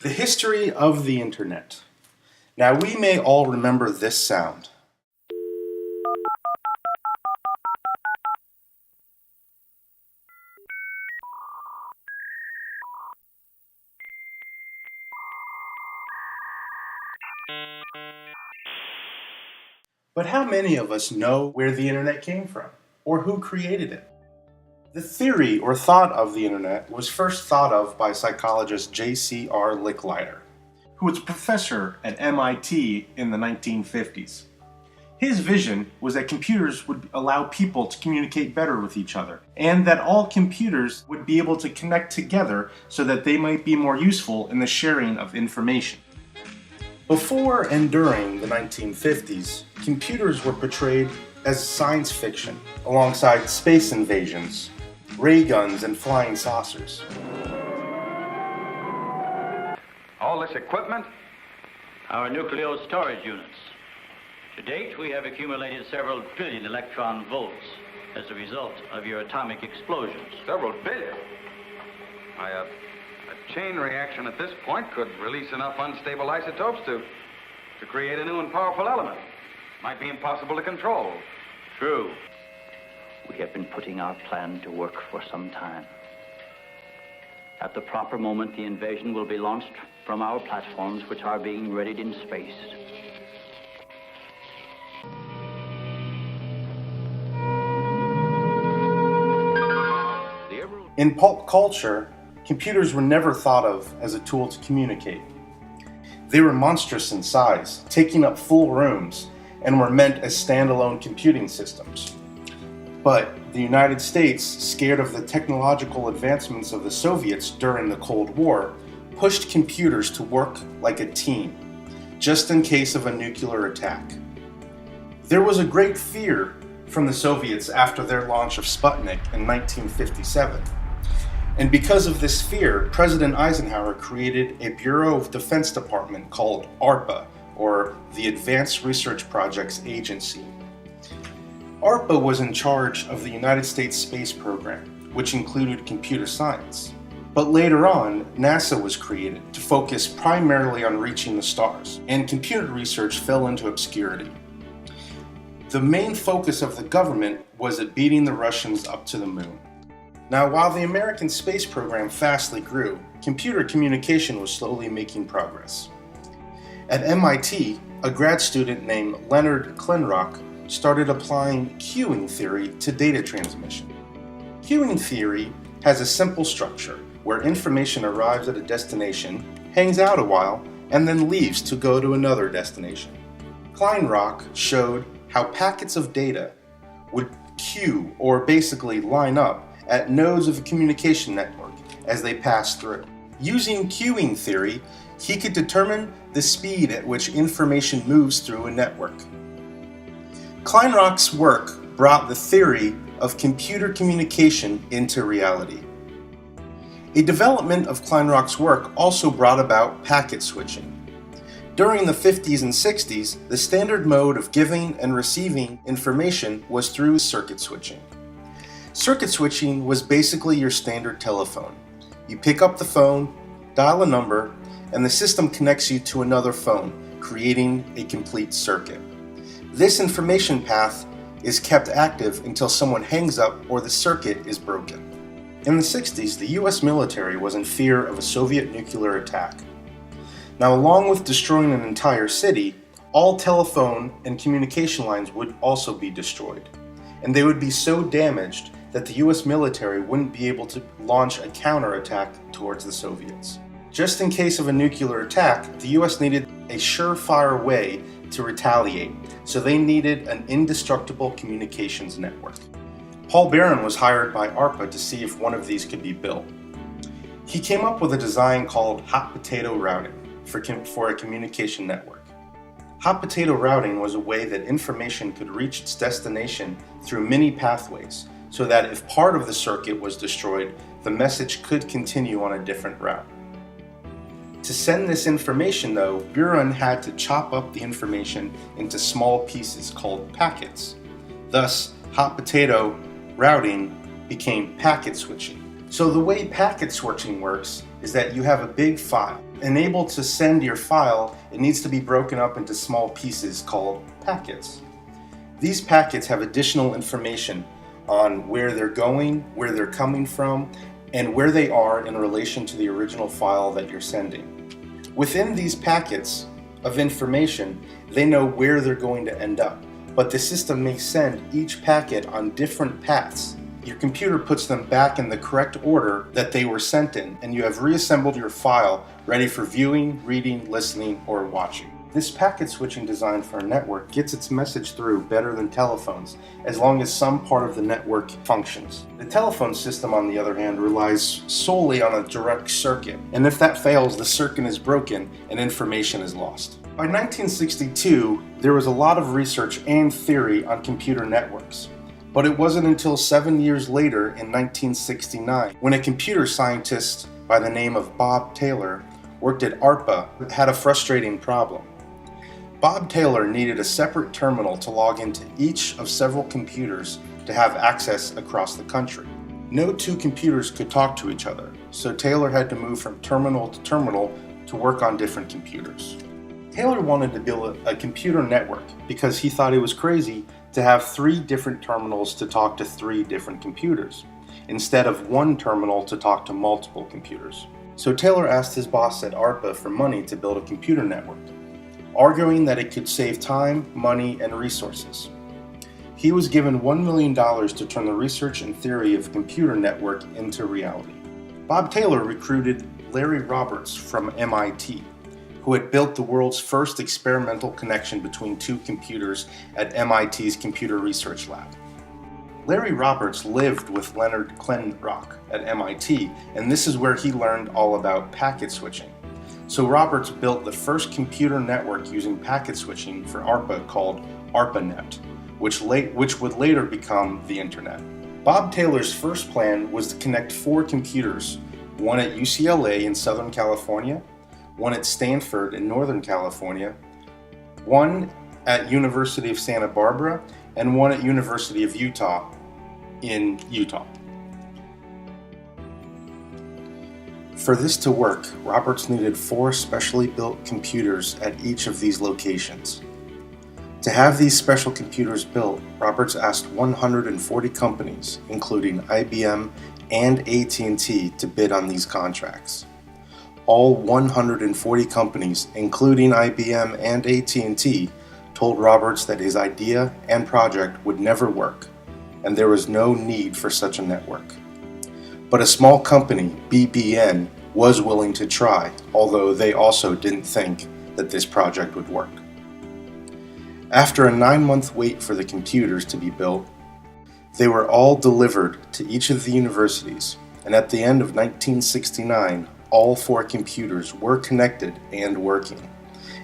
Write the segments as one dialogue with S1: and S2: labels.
S1: The history of the internet. Now we may all remember this sound. But how many of us know where the internet came from, or who created it? The theory or thought of the internet was first thought of by psychologist J.C.R. Licklider, who was a professor at MIT in the 1950s. His vision was that computers would allow people to communicate better with each other, and that all computers would be able to connect together so that they might be more useful in the sharing of information. Before and during the 1950s, computers were portrayed as science fiction, alongside space invasions, ray guns, and flying saucers.
S2: All this equipment?
S3: Our nuclear storage units. To date, we have accumulated several billion electron volts as a result of your atomic explosions.
S2: Several billion? A chain reaction at this point could release enough unstable isotopes to create a new and powerful element. Might be impossible to control.
S3: True. We have been putting our plan to work for some time. At the proper moment, the invasion will be launched from our platforms, which are being readied in space.
S1: In pulp culture, computers were never thought of as a tool to communicate. They were monstrous in size, taking up full rooms, and were meant as standalone computing systems. But the United States, scared of the technological advancements of the Soviets during the Cold War, pushed computers to work like a team, just in case of a nuclear attack. There was a great fear from the Soviets after their launch of Sputnik in 1957. And because of this fear, President Eisenhower created a Bureau of Defense Department called ARPA, or the Advanced Research Projects Agency. ARPA was in charge of the United States space program, which included computer science. But later on, NASA was created to focus primarily on reaching the stars, and computer research fell into obscurity. The main focus of the government was at beating the Russians up to the moon. Now, while the American space program fastly grew, computer communication was slowly making progress. At MIT, a grad student named Leonard Kleinrock started applying queuing theory to data transmission. Queuing theory has a simple structure where information arrives at a destination, hangs out a while, and then leaves to go to another destination. Kleinrock showed how packets of data would queue, or basically line up, at nodes of a communication network as they pass through. Using queuing theory, he could determine the speed at which information moves through a network. Kleinrock's work brought the theory of computer communication into reality. A development of Kleinrock's work also brought about packet switching. During the 50s and 60s, the standard mode of giving and receiving information was through circuit switching. Circuit switching was basically your standard telephone. You pick up the phone, dial a number, and the system connects you to another phone, creating a complete circuit. This information path is kept active until someone hangs up or the circuit is broken. In the 60s, the US military was in fear of a Soviet nuclear attack. Now, along with destroying an entire city, all telephone and communication lines would also be destroyed, and they would be so damaged that the US military wouldn't be able to launch a counterattack towards the Soviets. Just in case of a nuclear attack, the US needed a surefire way to retaliate, so they needed an indestructible communications network. Paul Barron was hired by ARPA to see if one of these could be built. He came up with a design called hot potato routing for a communication network. Hot potato routing was a way that information could reach its destination through many pathways, so that if part of the circuit was destroyed, the message could continue on a different route. To send this information, though, Buron had to chop up the information into small pieces called packets. Thus, hot potato routing became packet switching. So the way packet switching works is that you have a big file. And able to send your file, it needs to be broken up into small pieces called packets. These packets have additional information on where they're going, where they're coming from, and where they are in relation to the original file that you're sending. Within these packets of information, they know where they're going to end up, but the system may send each packet on different paths. Your computer puts them back in the correct order that they were sent in, and you have reassembled your file ready for viewing, reading, listening, or watching. This packet switching design for a network gets its message through better than telephones, as long as some part of the network functions. The telephone system, on the other hand, relies solely on a direct circuit, and if that fails, the circuit is broken and information is lost. By 1962, there was a lot of research and theory on computer networks. But it wasn't until 7 years later, in 1969, when a computer scientist by the name of Bob Taylor worked at ARPA had a frustrating problem. Bob Taylor needed a separate terminal to log into each of several computers to have access across the country. No two computers could talk to each other, so Taylor had to move from terminal to terminal to work on different computers. Taylor wanted to build a computer network because he thought it was crazy to have 3 different terminals to talk to 3 different computers, instead of 1 terminal to talk to multiple computers. So Taylor asked his boss at ARPA for money to build a computer network, arguing that it could save time, money, and resources. He was given $1 million to turn the research and theory of a computer network into reality. Bob Taylor recruited Larry Roberts from MIT, who had built the world's first experimental connection between 2 computers at MIT's Computer Research Lab. Larry Roberts lived with Leonard Kleinrock at MIT, and this is where he learned all about packet switching. So Roberts built the first computer network using packet switching for ARPA called ARPANET, which would later become the Internet. Bob Taylor's first plan was to connect 4 computers, one at UCLA in Southern California, one at Stanford in Northern California, one at University of Santa Barbara, and one at University of Utah in Utah. For this to work, Roberts needed 4 specially built computers at each of these locations. To have these special computers built, Roberts asked 140 companies, including IBM and AT&T, to bid on these contracts. All 140 companies, including IBM and AT&T, told Roberts that his idea and project would never work, and there was no need for such a network. But a small company, BBN, was willing to try, although they also didn't think that this project would work. After a 9-month wait for the computers to be built, they were all delivered to each of the universities, and at the end of 1969, all 4 computers were connected and working.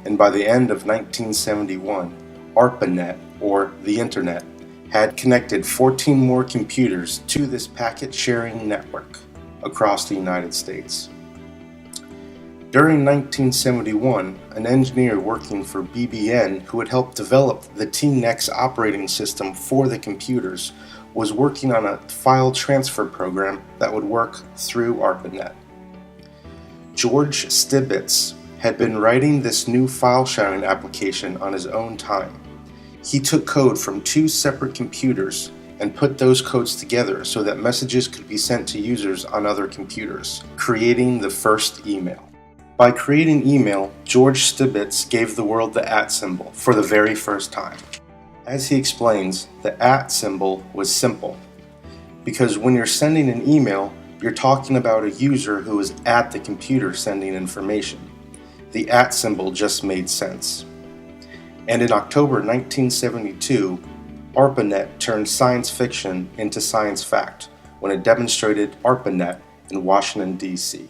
S1: And by the end of 1971, ARPANET, or the Internet, had connected 14 more computers to this packet-sharing network across the United States. During 1971, an engineer working for BBN who had helped develop the TNEX operating system for the computers was working on a file transfer program that would work through ARPANET. George Stibitz had been writing this new file sharing application on his own time. He took code from 2 separate computers and put those codes together so that messages could be sent to users on other computers, creating the first email. By creating email, George Stibitz gave the world the @ symbol for the very first time. As he explains, the @ symbol was simple, because when you're sending an email, you're talking about a user who is at the computer sending information. The @ symbol just made sense. And in October 1972, ARPANET turned science fiction into science fact when it demonstrated ARPANET in Washington, D.C.